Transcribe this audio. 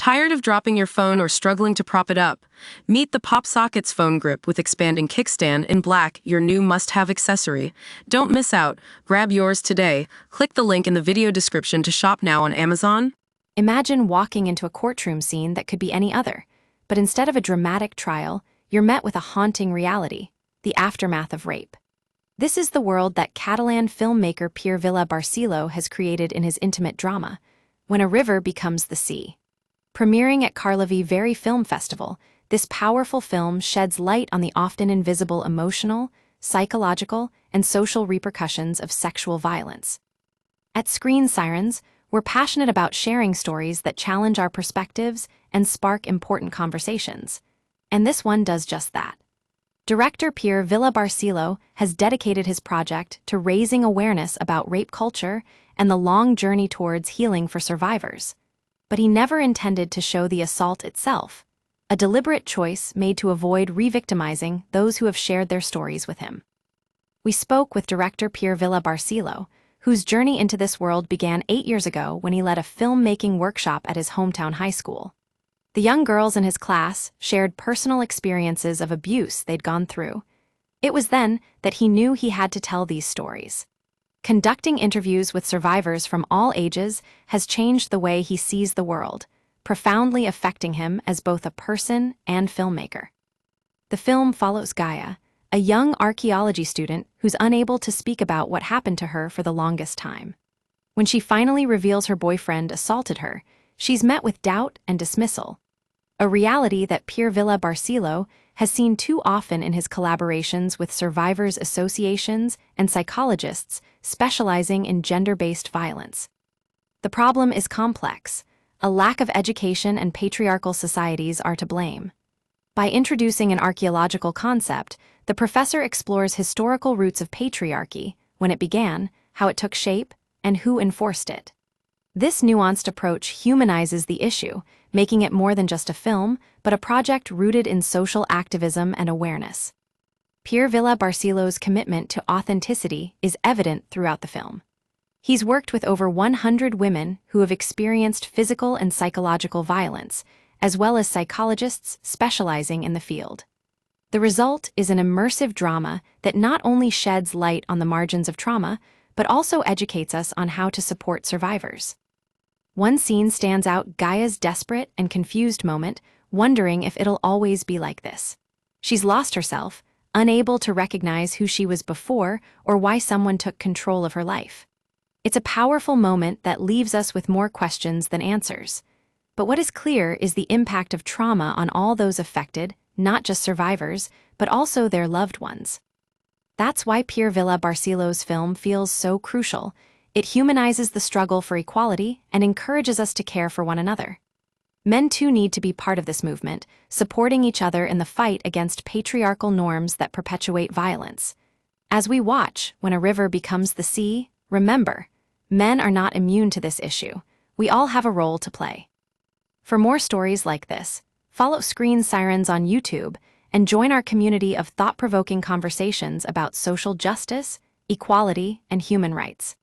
Tired of dropping your phone or struggling to prop it up? Meet the PopSockets phone grip with expanding kickstand in black, your new must-have accessory. Don't miss out. Grab yours today. Click the link in the video description to shop now on Amazon. Imagine walking into a courtroom scene that could be any other, but instead of a dramatic trial, you're met with a haunting reality, the aftermath of rape. This is the world that Catalan filmmaker Pere Vilà Barceló has created in his intimate drama, When a River Becomes the Sea. Premiering at Carlovy Very Film Festival, this powerful film sheds light on the often invisible emotional, psychological, and social repercussions of sexual violence. At Screen Sirens, we're passionate about sharing stories that challenge our perspectives and spark important conversations. And this one does just that. Director Pere Vilà Barceló has dedicated his project to raising awareness about rape culture and the long journey towards healing for survivors. But he never intended to show the assault itself, a deliberate choice made to avoid re-victimizing those who have shared their stories with him. We spoke with director Pere Vilà Barceló, whose journey into this world began 8 years ago when he led a filmmaking workshop at his hometown high school. The young girls in his class shared personal experiences of abuse they'd gone through. It was then that he knew he had to tell these stories. Conducting interviews with survivors from all ages has changed the way he sees the world, profoundly affecting him as both a person and filmmaker. The film follows Gaia, a young archaeology student who's unable to speak about what happened to her for the longest time. When she finally reveals her boyfriend assaulted her, she's met with doubt and dismissal, a reality that Pere Vilà Barceló has seen too often in his collaborations with survivors' associations and psychologists specializing in gender-based violence. The problem is complex. A lack of education and patriarchal societies are to blame. By introducing an archaeological concept, the professor explores historical roots of patriarchy, when it began, how it took shape, and who enforced it. This nuanced approach humanizes the issue, making it more than just a film, but a project rooted in social activism and awareness. Pere Vilà Barceló's commitment to authenticity is evident throughout the film. He's worked with over 100 women who have experienced physical and psychological violence, as well as psychologists specializing in the field. The result is an immersive drama that not only sheds light on the margins of trauma, but also educates us on how to support survivors. One scene stands out: Gaia's desperate and confused moment, wondering if it'll always be like this. She's lost herself, unable to recognize who she was before or why someone took control of her life. It's a powerful moment that leaves us with more questions than answers. But what is clear is the impact of trauma on all those affected, not just survivors, but also their loved ones. That's why Pere Vilà Barceló's film feels so crucial. It humanizes the struggle for equality and encourages us to care for one another. Men too need to be part of this movement, supporting each other in the fight against patriarchal norms that perpetuate violence. As we watch When a River Becomes the Sea, remember, men are not immune to this issue. We all have a role to play. For more stories like this, follow Screen Sirens on YouTube and join our community of thought-provoking conversations about social justice, equality, and human rights.